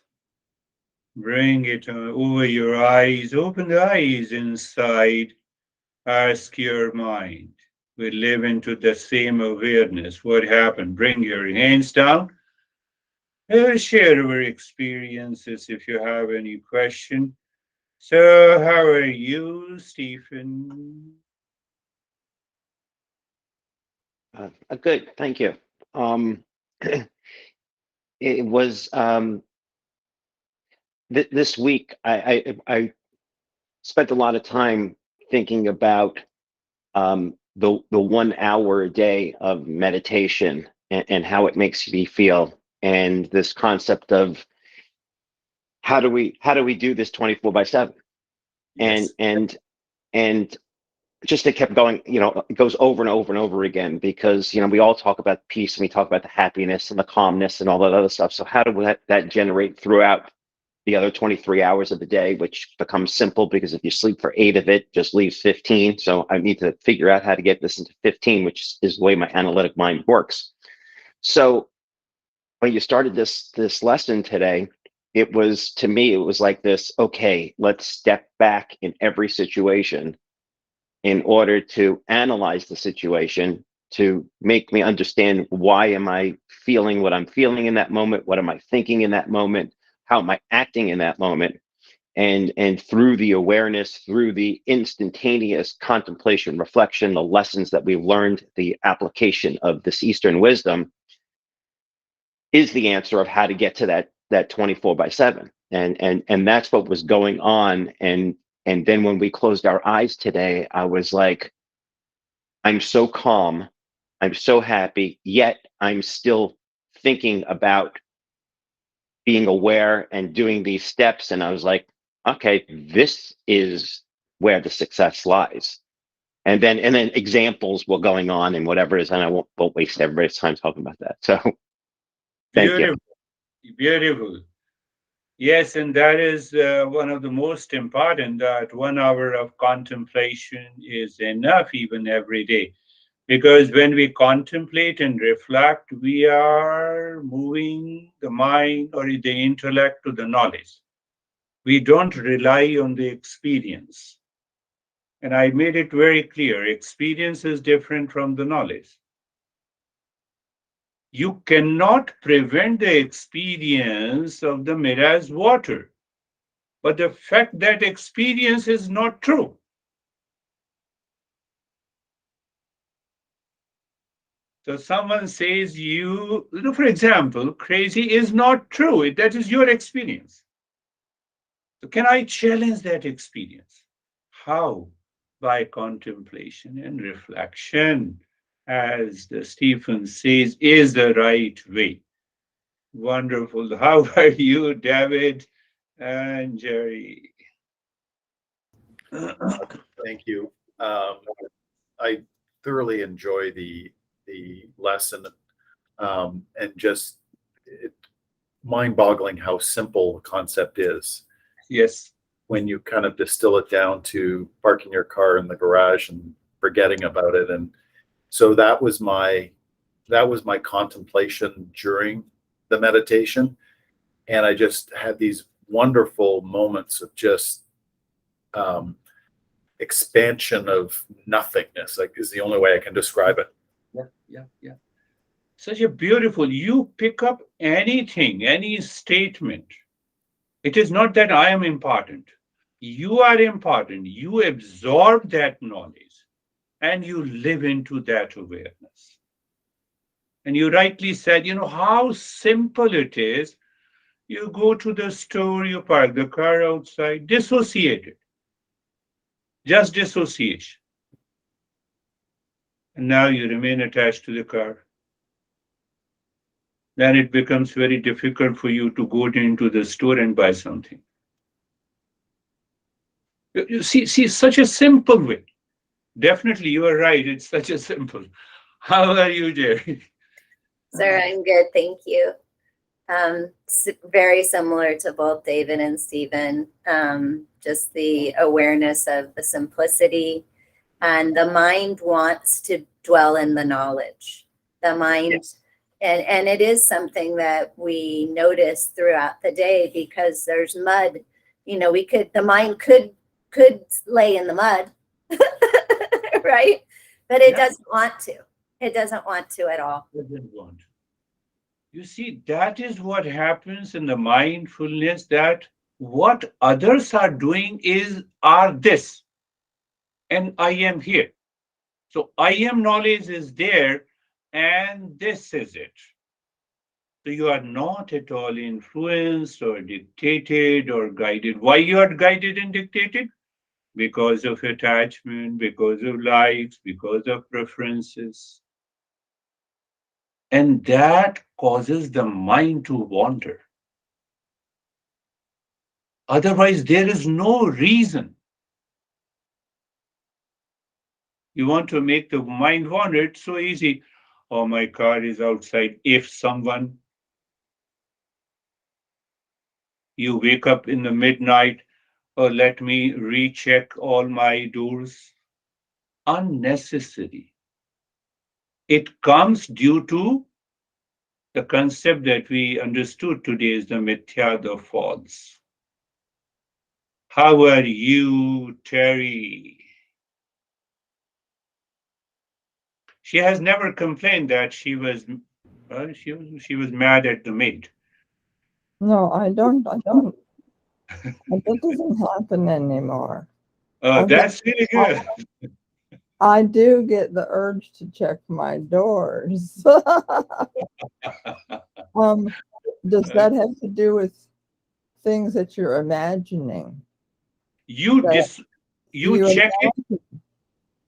Bring it over your eyes. Open the eyes inside. Ask your mind. We live into the same awareness. What happened? Bring your hands down. Share our experiences if you have any question. So, how are you, Stephen? Good, thank you. It was this week. I spent a lot of time thinking about the 1 hour a day of meditation and how it makes me feel, and this concept of how do we do this 24/7, and Yes. and and just it kept going, it goes over and over and over again, because we all talk about peace and we talk about the happiness and the calmness and all that other stuff. So how do that generate throughout the other 23 hours of the day, which becomes simple because if you sleep for 8 of it, just leaves 15. So I need to figure out how to get this into 15, which is the way my analytic mind works. So when you started this lesson today, it was, to me, it was like this: okay, let's step back in every situation in order to analyze the situation, to make me understand, why am I feeling what I'm feeling in that moment? What am I thinking in that moment? how am I acting in that moment? And through the awareness, through the instantaneous contemplation, reflection, the lessons that we've learned, the application of this Eastern wisdom is the answer of how to get to that 24/7. And that's what was going on. And then when we closed our eyes today, I was like, I'm so calm, I'm so happy, yet I'm still thinking about being aware and doing these steps. And I was like, okay, this is where the success lies. And then examples were going on and whatever it is, and I won't waste everybody's time talking about that. So thank you. Beautiful, beautiful. Yes, and that is one of the most important, that 1 hour of contemplation is enough even every day. Because when we contemplate and reflect, we are moving the mind or the intellect to the knowledge. We don't rely on the experience. And I made it very clear, experience is different from the knowledge. You cannot prevent the experience of the mirage water, but the fact that experience is not true. So someone says for example, crazy is not true. That is your experience. So can I challenge that experience? How? By contemplation and reflection, as the Stephen says, is the right way. Wonderful. How are you, David and Jerry? Thank you. I thoroughly enjoy the lesson, and just it, mind-boggling how simple the concept is Yes. when you kind of distill it down to parking your car in the garage and forgetting about it. And so that was my contemplation during the meditation, and I just had these wonderful moments of just um, expansion of nothingness, like is the only way I can describe it. Yeah, yeah, yeah. Such a beautiful, you pick up anything, any statement. It is not that I am important. You are important. You absorb that knowledge and you live into that awareness. And you rightly said, how simple it is. You go to the store, you park the car outside, dissociated, just dissociation. And now you remain attached to the car. Then it becomes very difficult for you to go into the store and buy something. You see, such a simple way. Definitely, you are right. It's such a simple. How are you, Jerry? Sir, I'm good, thank you. Very similar to both David and Stephen. Just the awareness of the simplicity, and the mind wants to dwell in the knowledge. The mind, and it is something that we notice throughout the day because there's mud. The mind could lay in the mud, right? But it Yeah, doesn't want to. It doesn't want to at all. doesn't want. You see, that is what happens in the mindfulness, that what others are doing are this, and I am here. So I am knowledge is there, and this is it. So you are not at all influenced or dictated or guided. Why you are guided and dictated? Because of attachment, because of likes, because of preferences. And that causes the mind to wander. Otherwise, there is no reason. You want to make the mind wander, it's so easy. Oh, my car is outside. If someone, you wake up in the midnight, oh, let me recheck all my doors. Unnecessary. It comes due to the concept that we understood today is the mithya, the false. How are you, Terry? She has never complained that she was mad at the maid. No, I don't. That doesn't happen anymore. I think That's really good. I do get the urge to check my doors. um, does Uh, that have to do with things that you're imagining? you That dis do you you check it, imagine?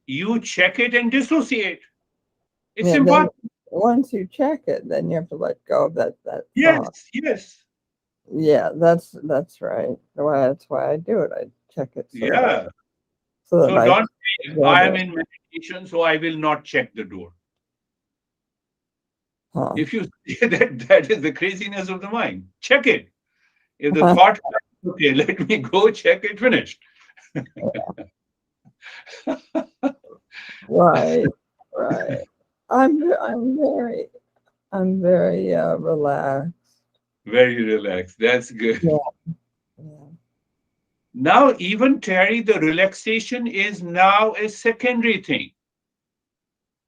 you check it and dissociate. It's Yeah, then important. once you check it, then you have to let go of that thought. Yes, yes, Yeah, that's right. That's why I do it. I check it yeah. so that So I don't say, get I am it. in meditation, so I will not check the door. Huh. If you say that, that is the craziness of the mind. Check it. If the thought comes, okay, let me go check it, finished. Right, right. I'm very relaxed. Very relaxed. That's good. Yeah, yeah, Now, even Terry, the relaxation is now a secondary thing.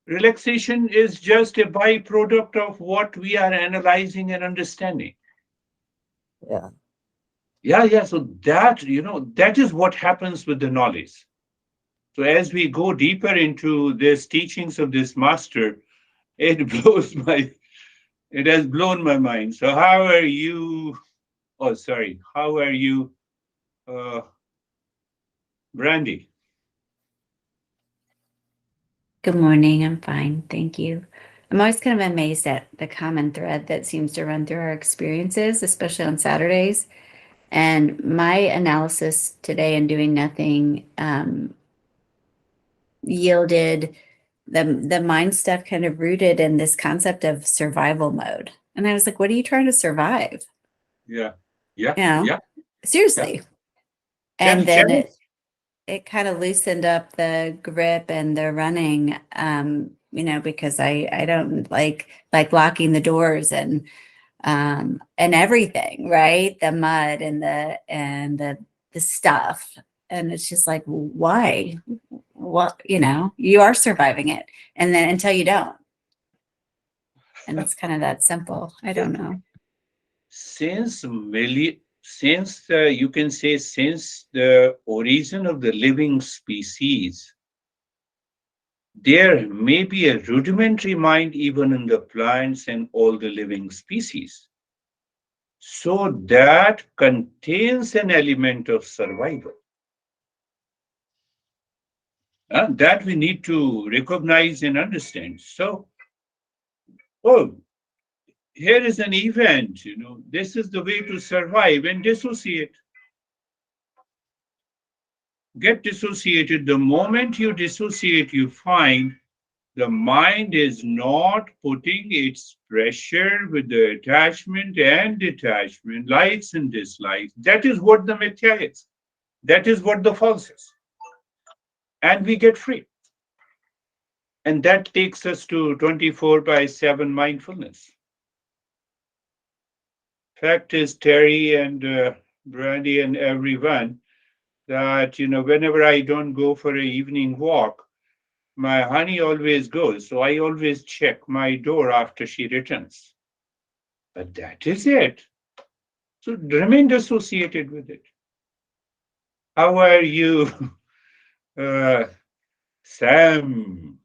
Relaxation is just a byproduct of what we are analyzing and understanding. yeah. Yeah, yeah. So that, that is what happens with the knowledge. So as we go deeper into this teachings of this master, it it has blown my mind. So how are you? Oh, sorry. How are you, uh, Brandy? Good morning. I'm fine. Thank you. I'm always kind of amazed at the common thread that seems to run through our experiences, especially on Saturdays. And my analysis today in doing nothing yielded the mind stuff kind of rooted in this concept of survival mode. And I was like, what are you trying to survive? Yeah, yeah, You know, yeah, yeah. seriously. Share, And then share. it kind of loosened up the grip and the running, because I don't like locking the doors and everything, right? The mud and the stuff. And it's just like, why? What, you are surviving it. And then until you don't. And it's kind of that simple. I don't know. Since you can say since the origin of the living species, there may be a rudimentary mind even in the plants and all the living species. So that contains an element of survival. That we need to recognize and understand. So, oh, here is an event, this is the way to survive and dissociate. Get dissociated. The moment you dissociate, you find the mind is not putting its pressure with the attachment and detachment, likes and dislikes. That is what the mithya is. That is what the false is. And we get free. And that takes us to 24 by 7 mindfulness. Fact is, Terry and Brandy and everyone, that, whenever I don't go for an evening walk, my honey always goes. So I always check my door after she returns. But that is it. So remain associated with it. How are you, uh, Sam?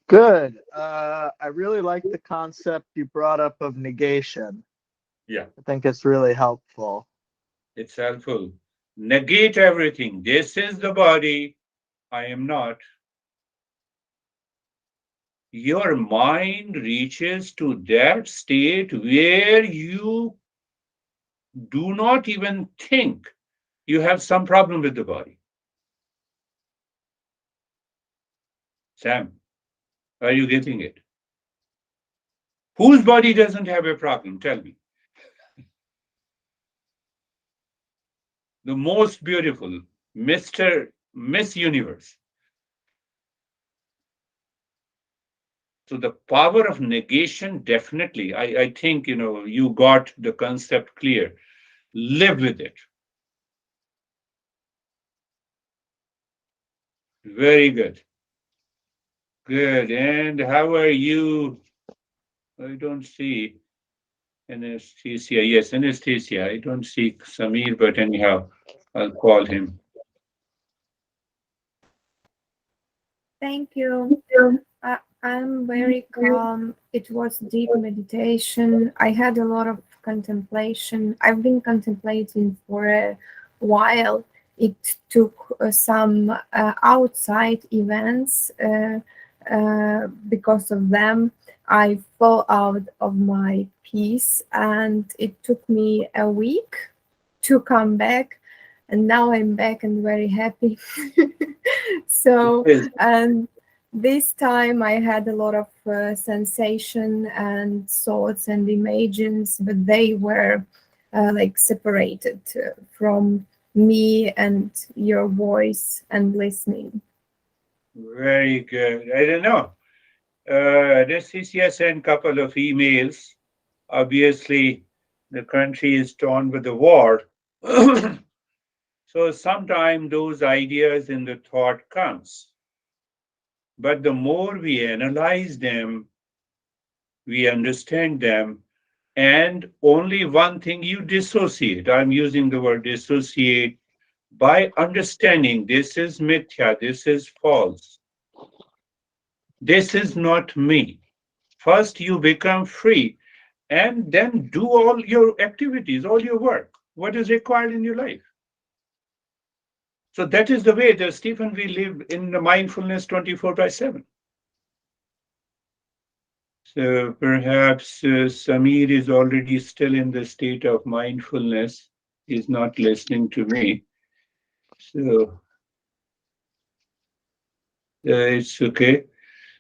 Good. I really like the concept you brought up of negation. Yeah, I think it's really helpful. it's helpful. Negate everything. This is the body. I am not. Your mind reaches to that state where you do not even think you have some problem with the body. Sam, are you getting it? Whose body doesn't have a problem? Tell me. The most beautiful, Mr. Miss Universe. So the power of negation, definitely. I think, you got the concept clear. Live with it. Very good. Good. And how are you? I don't see. Anesthesia. Yes, anesthesia. I don't see Samir, but anyhow, I'll call him. Thank you. I'm very calm. It was deep meditation. I had a lot of contemplation. I've been contemplating for a while. It took some outside events. Because of them, I fall out of my peace, and it took me a week to come back. And now I'm back and very happy. So, Yes. and this time I had a lot of sensation and thoughts and images, but they were like separated from me and your voice and listening. Very good. I don't know. Anesthesia sent a couple of emails. Obviously, the country is torn with the war. So sometimes those ideas in the thought comes. But the more we analyze them, we understand them, and only one thing you dissociate. I'm using the word dissociate by understanding this is mithya, this is false. This is not me. First, you become free and then do all your activities, all your work, what is required in your life. So that is the way that Stephen, we live in the mindfulness 24/7. So perhaps Samir is already still in the state of mindfulness. He's not listening to me. So it's okay.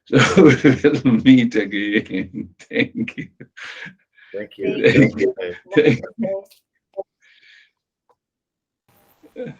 So we'll meet again. Thank you. Thank you. Thank you. Okay. Thank Namaste. you.